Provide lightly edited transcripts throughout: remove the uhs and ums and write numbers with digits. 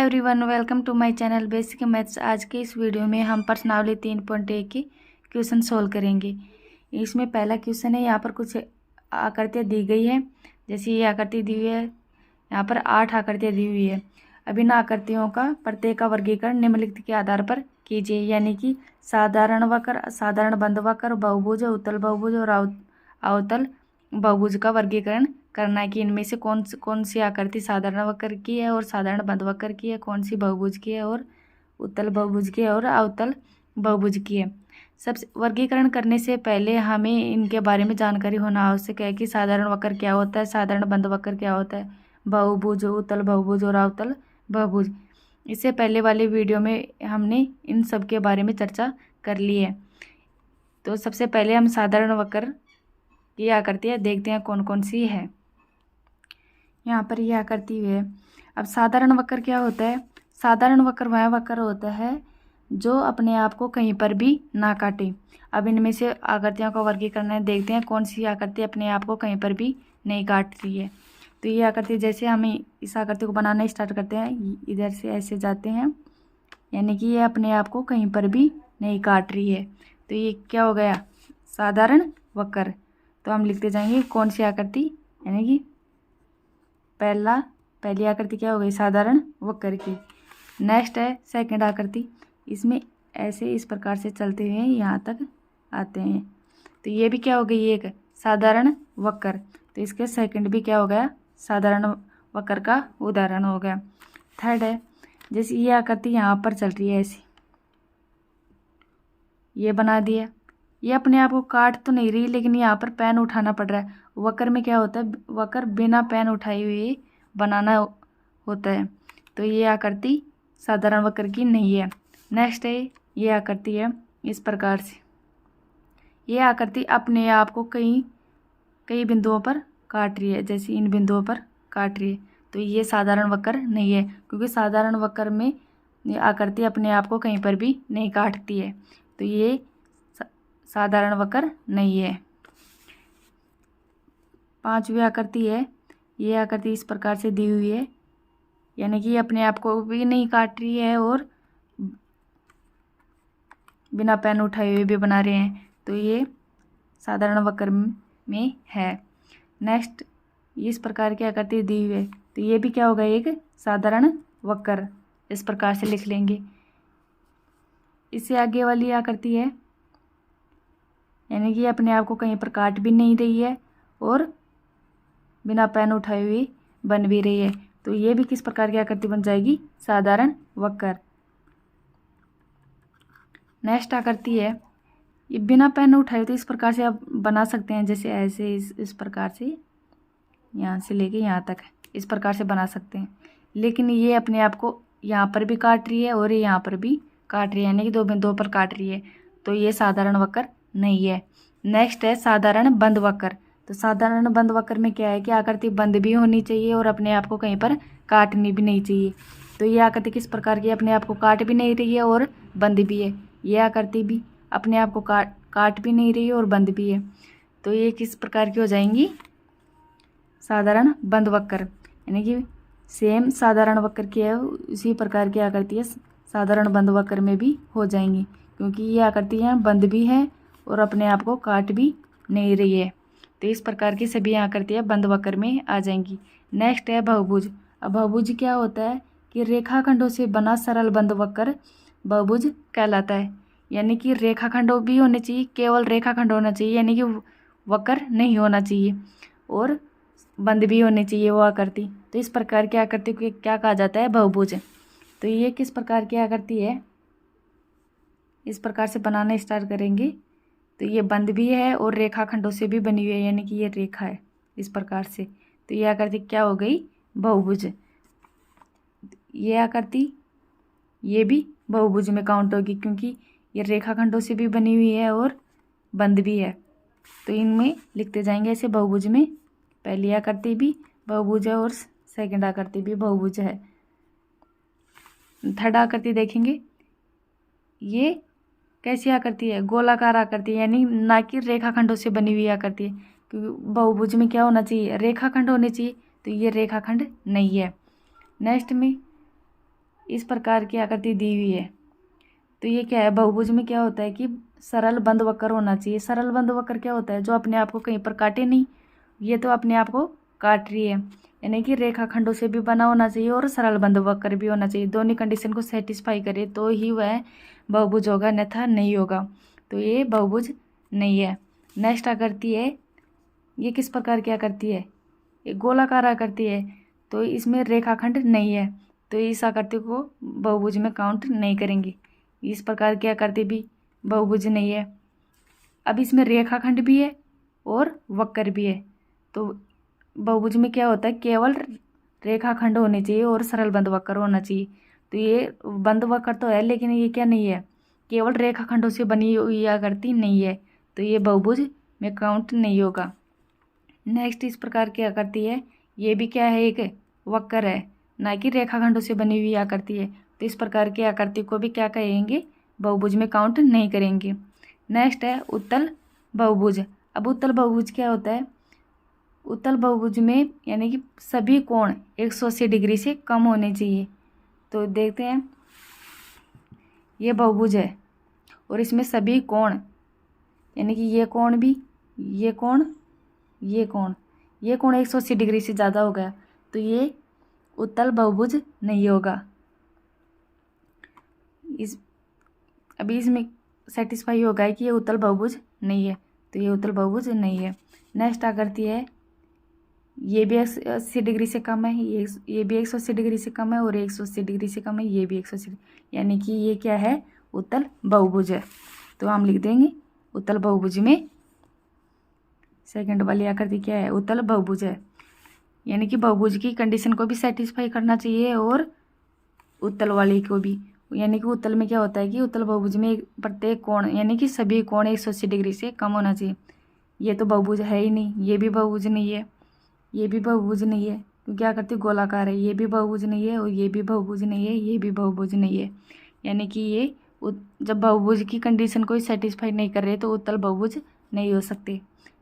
Everyone, welcome to my channel basic maths. आज के इस वीडियो में हम प्रश्नावली 3.1 की क्वेश्चन सोल्व करेंगे। इसमें पहला क्वेश्चन है, यहाँ पर कुछ आकृतियाँ दी गई है। जैसे ये आकृति दी हुई है, यहाँ पर 8 आकृतियाँ दी हुई है। अब इन आकृतियों का प्रत्येक का वर्गीकरण निम्नलिखित के आधार पर कीजिए, यानी कि साधारण वक्र, साधारण बंद वक्र, बहुभुज, उत्तल बहुभुज और अवतल बहुभुज का वर्गीकरण करना है कि इनमें से कौन सी आकृति साधारण वक्र की है और साधारण बंद वक्र की है, कौन सी बहुभुज की है और उत्तल बहुभुज की है और अवतल बहुभुज की है। सबसे वर्गीकरण करने से पहले हमें इनके बारे में जानकारी होना आवश्यक है कि साधारण वक्र क्या होता है, साधारण बंद वक्र क्या होता है, बहुभुज, उत्तल बहुभुज और अवतल बहुभुज। इससे पहले वाले वीडियो में हमने इन सब के बारे में चर्चा कर ली है। तो सबसे पहले हम साधारण वक्र की आकृतियाँ देखते हैं कौन कौन सी है। यहाँ पर यह आकृति है। अब साधारण वक्र क्या होता है? साधारण वक्र वह वक्र होता है जो अपने आप को कहीं पर भी ना काटे। अब इनमें से आकृतियों का वर्गीकरण देखते हैं कौन सी आकृति अपने आप को कहीं पर भी नहीं काट रही है। तो ये आकृति, जैसे हम इस आकृति को बनाना स्टार्ट करते हैं, इधर से ऐसे जाते हैं, यानी कि ये अपने आप को कहीं पर भी नहीं काट रही है। तो ये क्या हो गया? साधारण वक्र। तो हम लिखते जाएंगे कौन सी आकृति, यानी कि पहली आकृति क्या हो गई? साधारण वक्र की। नेक्स्ट है सेकंड आकृति। इसमें ऐसे इस प्रकार से चलते हुए यहाँ तक आते हैं। तो ये भी क्या हो गई? एक साधारण वक्र। तो इसके सेकंड भी क्या हो गया? साधारण वक्र का उदाहरण हो गया। थर्ड है, जैसे ये आकृति यहाँ पर चल रही है ऐसी, ये बना दिया। ये अपने आप को काट तो नहीं रही, लेकिन यहाँ पर पेन उठाना पड़ रहा है। वक्र में क्या होता है? वक्र बिना पेन उठाए हुए बनाना होता है। तो ये आकृति साधारण वक्र की नहीं है। नेक्स्ट है, ये आकृति है इस प्रकार से। ये आकृति अपने आप को कई बिंदुओं पर काट रही है, जैसे इन बिंदुओं पर काट रही है। तो ये साधारण वक्र नहीं है, क्योंकि साधारण वक्र में आकृति अपने आप को कहीं पर भी नहीं काटती है। तो ये साधारण वक्र नहीं है। पांचवी आकृति है, ये आकृति इस प्रकार से दी हुई है, यानी कि अपने आप को भी नहीं काट रही है और बिना पेन उठाए हुए भी बना रहे हैं। तो ये साधारण वक्र में है। नेक्स्ट, इस प्रकार की आकृति दी हुई है, तो ये भी क्या होगा? एक साधारण वक्र। इस प्रकार से लिख लेंगे। इससे आगे वाली आकृति है, यानी कि अपने आप को कहीं पर काट भी नहीं रही है और बिना पेन उठाए हुए बन भी रही है। तो ये भी किस प्रकार की आकृति बन जाएगी? साधारण वक्र। नेक्स्ट आकृति है, ये बिना पेन उठाए तो इस प्रकार से आप बना सकते हैं, जैसे ऐसे इस प्रकार से यहाँ से लेके यहाँ तक इस प्रकार से बना सकते हैं। लेकिन ये अपने आप को यहाँ पर भी काट रही है और ये यहाँ पर भी काट रही है, यानी कि दो बिंदुओं पर काट रही है। तो ये साधारण वक्र नहीं है। नेक्स्ट है साधारण बंद वक्र। तो साधारण बंद वक्र में क्या है कि आकृति बंद भी होनी चाहिए और अपने आप को कहीं पर काटनी भी नहीं चाहिए। तो ये आकृति किस प्रकार की? अपने आप को काट भी नहीं रही है और बंद भी है। ये आकृति भी अपने आप को काट भी नहीं रही है और बंद भी है। तो ये किस प्रकार की हो जाएंगी? साधारण बंद वक्र। यानी कि सेम साधारण वक्र की है उसी प्रकार की आकृतियाँ साधारण बंद वक्र में भी हो जाएंगी, क्योंकि ये आकृतियाँ बंद भी हैं और अपने आप को काट भी नहीं रही है। तो इस प्रकार की सभी आकृतियाँ बंद वक्र में आ जाएंगी। नेक्स्ट है बहुभुज। अब बहुभुज क्या होता है कि रेखाखंडों से बना सरल बंद वक्र बहुभुज कहलाता है। यानी कि रेखाखंडों भी होने चाहिए, केवल रेखाखंड होना चाहिए, यानी कि वक्र नहीं होना चाहिए और बंद भी होनी चाहिए वो आकृति। तो इस प्रकार की आकृति को क्या कहा जाता है? बहुभुज। तो ये किस प्रकार की आकृति है? इस प्रकार से बनाना स्टार्ट करेंगे तो ये बंद भी है और रेखाखंडों से भी बनी हुई है, यानी कि ये रेखा है इस प्रकार से। तो ये आकृति क्या हो गई? बहुभुज। ये आकृति ये भी बहुभुज में काउंट होगी, क्योंकि ये रेखाखंडों से भी बनी हुई है और बंद भी है। तो इनमें लिखते जाएंगे ऐसे बहुभुज में। पहली आकृति भी बहुभुज है और सेकंड आकृति भी बहुभुज है। थर्ड आकृति देखेंगे, ये कैसी आकृति है? गोलाकार आकृति, यानी ना कि रेखाखंडों से बनी हुई आकृति है, क्योंकि बहुभुज में क्या होना चाहिए? रेखाखंड होने चाहिए। तो ये रेखाखंड नहीं है। नेक्स्ट में इस प्रकार की आकृति दी हुई है। तो ये क्या है, बहुभुज में क्या होता है कि सरल बंद वक्र होना चाहिए। सरल बंद वक्र क्या होता है, जो अपने आप को कहीं पर काटे नहीं, ये तो अपने आप को काट रही है, यानी कि रेखाखंडों से भी बना होना चाहिए और सरल बंद वक्र भी होना चाहिए। दोनों कंडीशन को सेटिस्फाई करे तो ही वह बहुभुज होगा, अन्यथा नहीं होगा। तो ये बहुभुज नहीं है। नेक्स्ट आकृति है, ये किस प्रकार की आकृति है, ये गोलाकार आकृति है, तो इसमें रेखाखंड नहीं है, तो इस आकृति को बहुभुज में काउंट नहीं करेंगे। इस प्रकार की आकृति भी बहुभुज नहीं है। अब इसमें रेखाखंड भी है और वक्र भी है, तो बहुभुज में क्या होता है, केवल रेखाखंड होने चाहिए और सरल बंद वक्र होना चाहिए। तो ये बंद वक्र तो है, लेकिन ये क्या नहीं है, केवल रेखाखंडों से बनी हुई आकृति नहीं है, तो ये बहुभुज में काउंट नहीं होगा। नेक्स्ट इस प्रकार की आकृति है, ये भी क्या है, एक वक्र है, ना कि रेखाखंडों से बनी हुई आकृति है, तो इस प्रकार की आकृति को भी क्या कहेंगे, बहुभुज में काउंट नहीं करेंगे। नेक्स्ट है उत्तल बहुभुज। अब उत्तल बहुभुज क्या होता है, उत्तल बहुभुज में यानी कि सभी कोण 180 डिग्री से कम होने चाहिए। तो देखते हैं, ये बहुभुज है और इसमें सभी कोण यानी कि ये कोण भी, ये कोण, ये कोण, ये कोण 180 डिग्री से ज़्यादा हो गया, तो ये उत्तल बहुभुज नहीं होगा। अभी इसमें सेटिस्फाई होगा कि ये उत्तल बहुभुज नहीं है, तो ये उत्तल बहुभुज नहीं है। नेक्स्ट आकृति है, ये भी 180 डिग्री से कम है, ये भी 180 डिग्री से कम है और 180 डिग्री से कम है, ये भी 180, यानी कि ये क्या है, उत्तल बहुभुज है। तो हम लिख देंगे उत्तल बहुभुज में सेकंड वाली आकृति क्या है, उत्तल बहुभुज है। यानी कि बहुभुज की कंडीशन को भी सेटिस्फाई करना चाहिए और उत्तल वाली को भी। यानी कि उत्तल में क्या होता है कि उत्तल बहुभुज में प्रत्येक कोण यानी कि सभी कोण 180 डिग्री से कम होना चाहिए। ये तो बहुभुज है ही नहीं, ये भी बहुभुज नहीं है, ये भी बहुभुज नहीं है, क्योंकि आकृति गोलाकार है। ये भी बहुभुज नहीं है और ये भी बहुभुज नहीं है, ये भी बहुभुज नहीं है। यानी कि ये जब बहुभुज की कंडीशन को सेटिस्फाई नहीं कर रहे तो उत्तल बहुभुज नहीं हो सकते।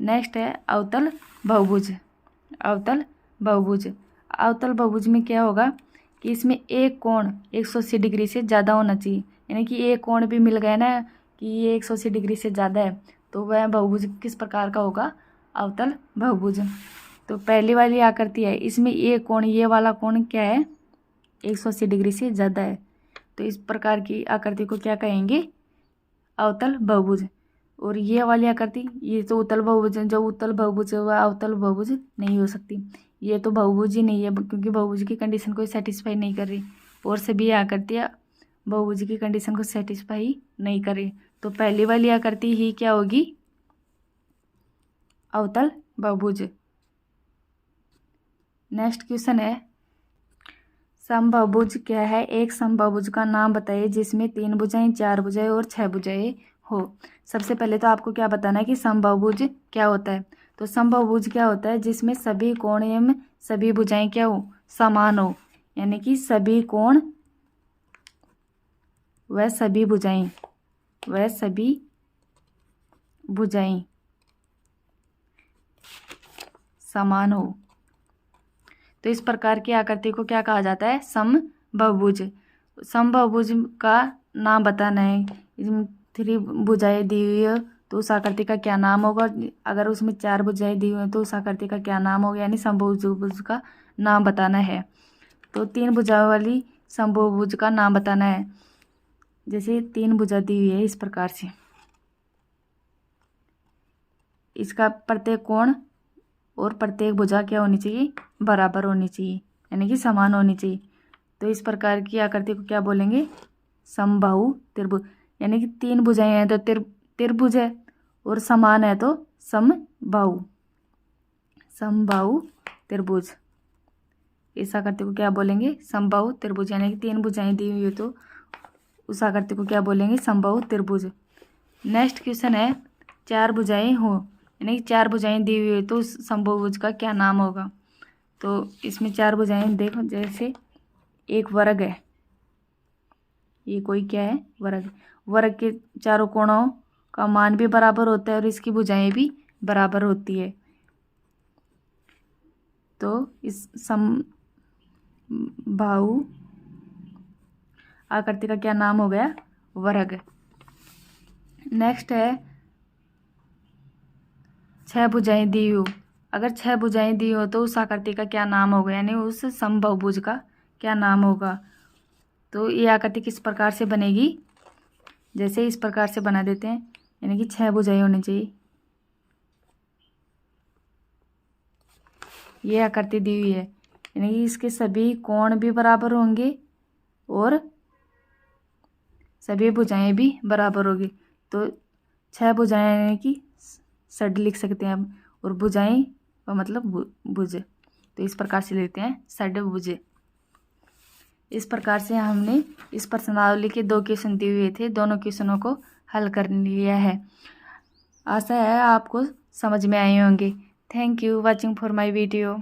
नेक्स्ट है अवतल बहुभुज। अवतल बहुभुज, अवतल बहुभुज में क्या होगा कि इसमें एक कोण 180 डिग्री से ज़्यादा होना चाहिए। यानी कि एक कोण भी मिल गया ना कि ये 180 डिग्री से ज़्यादा है, तो वह बहुभुज किस प्रकार का होगा, अवतल बहुभुज। तो पहली वाली आकृति है, इसमें एक कोण, ये वाला कोण क्या है, 180 डिग्री से ज़्यादा है, तो इस प्रकार की आकृति को क्या कहेंगे, अवतल बहुभुज। और ये वाली आकृति, ये तो उत्तल बहुभुज, जो उत्तल बहुभुज है वह अवतल बहुभुज नहीं हो सकती। ये तो बहुभुज ही नहीं है, क्योंकि बहुभुज की कंडीशन को सेटिस्फाई नहीं कर रही, और सभी आकृतियाँ बहुभुज की कंडीशन को सेटिस्फाई नहीं कर रही। तो पहली वाली आकृति ही क्या होगी, अवतल बहुभुज। नेक्स्ट क्वेश्चन है, समबाहुभुज क्या है, एक समबाहुभुज का नाम बताइए जिसमें 3 भुजाएं, 4 भुजाएं और 6 भुजाएं हो। सबसे पहले तो आपको क्या बताना है कि समबाहुभुज क्या होता है। तो समबाहुभुज क्या होता है, जिसमें सभी कोण एवं सभी भुजाएं क्या हो, समान हो। यानी कि सभी कोण व सभी भुजाएं, वह सभी भुजाएं समान हो। तो इस प्रकार की आकृति को क्या कहा जाता है, समबाहुभुज। समबाहुभुज का नाम बताना है। इसमें 3 भुजाएं दी हुई है तो उस आकृति का क्या नाम होगा, अगर उसमें 4 भुजाएं दी हुई हैं तो उस आकृति का क्या नाम होगा, यानी समबाहुभुज का नाम बताना है। तो 3 भुजाओं वाली समबाहुभुज का नाम बताना है। जैसे 3 भुजा दी हुई है इस प्रकार से, इसका प्रत्येक कोण और प्रत्येक भुजा क्या होनी चाहिए, बराबर होनी चाहिए, यानी कि समान होनी चाहिए। तो इस प्रकार की आकृति को क्या बोलेंगे, समबाहु त्रिभुज। यानी कि 3 भुजाएं हैं तो त्रिभुज है, और समान है तो समबाहु, समबाहु त्रिभुज। इस आकृति को क्या बोलेंगे, समबाहु त्रिभुज। यानी कि 3 भुजाएं दी हुई है तो उस आकृति को क्या बोलेंगे, समबाहु त्रिभुज। नेक्स्ट क्वेश्चन है, 4 भुजाएं हो, यानी कि 4 भुजाएं दी हुई है तो उस समबाहुभुज का क्या नाम होगा। तो इसमें 4 भुजाएं देखो, जैसे एक वर्ग है, ये कोई क्या है, वर्ग। वर्ग के चारों कोणों का मान भी बराबर होता है और इसकी भुजाएं भी बराबर होती है। तो इस समबाहु आकृति का क्या नाम हो गया? वर्ग। नेक्स्ट है 6 भुजाएं दी हो। अगर 6 भुजाएं दी हो तो उस आकृति का क्या नाम होगा, यानी उस समबाहुभुज का क्या नाम होगा? तो ये आकृति किस प्रकार से बनेगी? जैसे इस प्रकार से बना देते हैं, यानी कि 6 भुजाएं होनी चाहिए। ये आकृति दी हुई है, यानी कि इसके सभी कोण भी बराबर होंगे और सभी भुजाएं भी बराबर होगी। तो 6 भुजाएं यानी कि षड लिख सकते हैं हम, और भुजाएं का मतलब भुज, तो इस प्रकार से लेते हैं षडभुज। इस प्रकार से हमने इस प्रश्नावली के 2 क्वेश्चन दिए हुए थे, दोनों क्वेश्चनों को हल कर लिया है। आशा है आपको समझ में आए होंगे। Thank you watching for my video.